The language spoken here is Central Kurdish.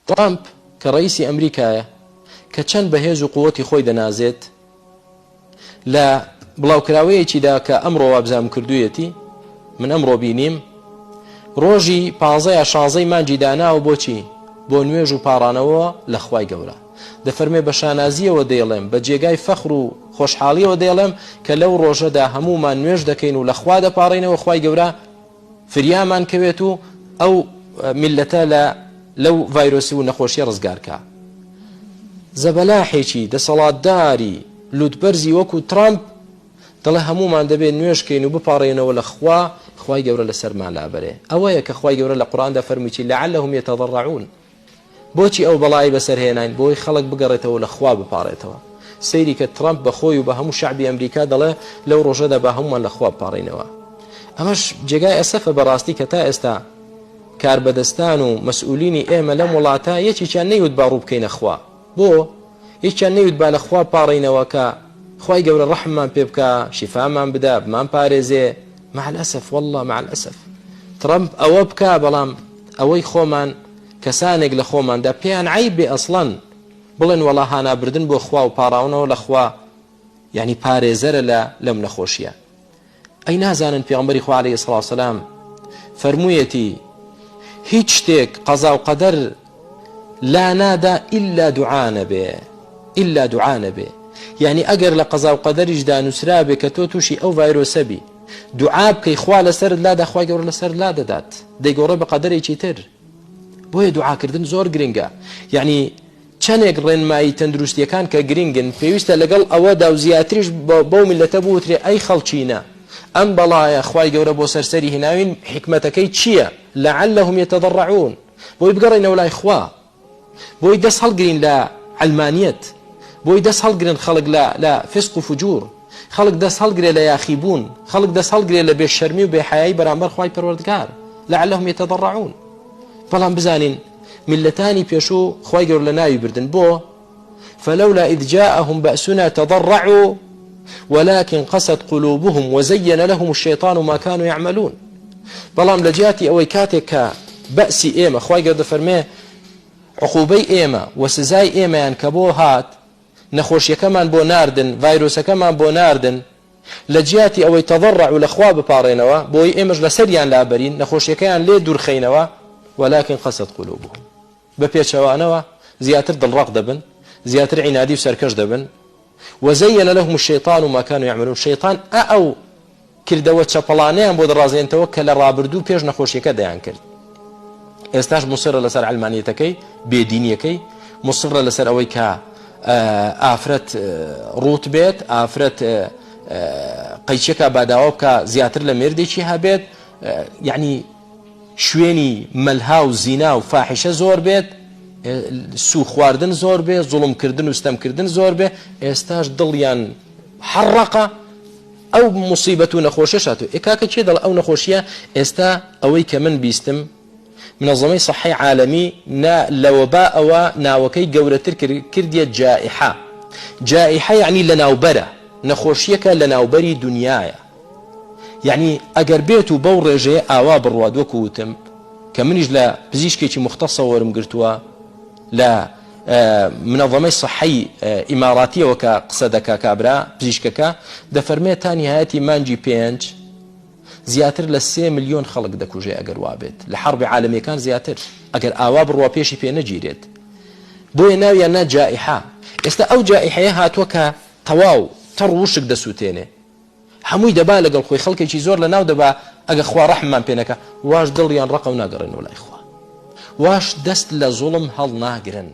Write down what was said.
ترامپ کە ڕئیسی ئەمریکایە کە چەند بەهێز و قووەتی خۆی دەنازێت لە بڵاوکراوەیەکیدا کە ئەمڕۆ وابزام کردوویەتی من ئەمڕۆ بینیم ڕۆژی 15 مانجی داناوە بۆچی بۆ نوێژ و پاڕانەوە لە خوای گەورە دەفەرمێ بە شانازیەوە دەیڵێم بە جێگای فەخر و خۆشحاڵیەوە دەیڵێم کە لەو ڕۆژەدا هەمومان نوێژ دەکەین و لە خوا دەپاڕینەوە خوای گەورە فریامان کەوێت و ئەو میلەتە لەو ڤایرۆسی و نەخۆشیە ڕزگارکە. زەبەلاحێکی دەسەڵاتداری لوتبەرزی وەکو ترامپ دەڵێ هەمومان دەبێت نوێژکەین و بپاڕێنەوە لە خوای گەورە لەسەرمان لابەرێ. ئەوەیە کە خوای گەورە لە قورئاندا فەرموویی لعلهم يتضرعون بۆچی ئەو بەڵای بەسەرهێناین بۆی خەڵک بگەڕێتەوە لە خوا بپاڕێتەوە. سەیری کە ترامپ بە خۆی و بە هەموو شعبی ئەمریکا دەڵێ لەو ڕۆژەدا بە هەمومان لە خوا بپاڕێنەوە. ئەمەش جێگای ئەسەفە بەڕاستی کە تا ئێستا کاربەدەستان و مەسئولینی ئێمە لەم وڵاتە یەکێکیان نەیوت با ڕوو بکەینە خوا. بۆ یەکیان نەیوت با لە خوا پاڕێنەوە کە خوای گەورە ڕەحممان پێ بکە شیفامان بدە بمان پارێزێ. مع الأسف والله مع الأسف ترامپ ئەوە بکە بەڵام ئەوەی خۆمان کەسانێک لە خۆماندا پێیان عیب بێ ئەسڵەن بڵێن وەڵا هانابردن بۆ خوا و پاڕاونەوە لە خوا یعنی پارێزەرە لەم نەخۆشیە. ئەی نازانن پێغەمبەری خوا عەلەیهی سڵاو سەلام فەرموویەتی هیچ شتێک قەزا و قەدەر لا نادا ئیلا دوعا نەبێ یعنی ئەگەر لە قەزا و قەدەریشدا نووسرا بێ کە تۆ تووشی ئەو ڤایرۆسە بی دوعا بکەی خوا لەسەرت لادا خوای گەورە لەسەر لا دەدات دەیگۆڕێ بە قەدەرێکی تر. بۆیە دوعاکردن زۆر گرنگە. یعنی چەندێک ڕێنمایی تەندروستیەکان کە گرنگن پێویستە لەگەڵ ئەوەدا و زیاتریش بەو میلەتە بوترێ ئەی خەڵچینە ئەم بەڵایە خوای گەورە بۆ سەرسەری هێناوین حکمەتەکەی چییە؟ لعلهم يتضرعون بۆی بگەڕێنەوە لای خوا بۆی دەست هەڵگرین لە علمانیەت بۆی دەست هەڵگرن خەڵک لە فسق و فجور خەڵک دەست هەڵگرێ لە یاخیبوون خەڵک دەست هەڵگرێ لە بێشەرمی و بێحەیایی بەرامبەر خوای پەروەردگار لعلهم يتضرعون. بەڵام بزانین میلەتانی پێشوو خوای گەورە لە ناوی بردن بۆ فلولا إذ جاءهم بأسنا تضرعوا ولكن قست قلوبهم وزين لهم الشيطان ما كانوا يعملون. بەڵام لە جیاتی ئەوەی کاتێک کە بەسی ئێمە خوای گەورە دەفەرمێ عقوبەی ئێمە و سزای ئێمەیان کە بۆ هات نەخۆشیەکەمان بۆ ناردن ڤایرۆسەکەمان بۆ ناردن لە جیاتی ئەوەی تەضەڕع و لە خوا بپاڕێنەوە بۆی ئێمەش لەسەریان لابەرین نەخۆشیەکەیان لێ دوورخەینەوە ولكن قست قلوبهم بە پێچەوانەوە زیاتر دڵڕاق دەبن زیاتر عینادی و سەرکەش دەبن وزين لهم الشيطان ما كانوا يعملون. شيطان ئەو کردەوە چەپەڵانەیان بۆ دەڕازێنتەوە کە لە ڕابردوو پێش نەخۆشیەکە دەیان کرد. ئێستاش مصرە لەسەر علمانیەتەکەی بێدینیەکەی مصرە لەسەر ئەوەی کە ئافرەت ڕوت بێت ئافرەت قەیچێکە باداوە بکە زیاتر لە مێردێکی هەبێت یعنی شوێنی مەلها و زینا و فاحشە زۆر بێت سو خواردن زۆر بێ زوڵمکردن و ستەمکردن زۆر بێ. ئێستاش دڵیان حڕەقە ئەو مصیبەت و نەخۆشیە شاتو ئێکاکە چێ دەڵ ئەو نەخۆشیە ئێستا ئەوەی کە من بیستم منظمەی صحی عالەمی لەوەبا ئەوە ناوەکەی گەورەتر کردیە جائحە یعنی لە ناوبەرە نەخۆشیەکە لە ناوبەری دنیایە. یعنی ئەگەر بێت و بەو ڕێژەیە ئاوا بڕوات وەکو وتم کە منیش لە پزیشکێکی مختصە وەرم گرتووە لە منظمەی صحی ئیماراتیەوە کە قسە دەکا کابرا پزیشکەکە دەفەرمێت تا نهایەتی مانجی 5 زیاتر لە 3 ملیۆن خەڵک دەکوژێ ئەگەر وابێت لە حرب عالەمیەکان زیاتر ئەگەر ئاوا بڕوا پێشی پێ نەگیرێت. بۆیە ناویان نا جائحە. ئێستا ئەو جائحەیە هاتووە کە تەواو تەڕ وشک دەسووتێنێ هەمووی دەبا لەگەڵ خۆی خەڵکێکی زۆر لە ناو دەبا ئەگە خوا ڕەحممان پێنەکە واش دڵیان ڕقە و ناگەڕێنەوە لای خوا واش دەست لە زوڵم هەڵ ناگرن.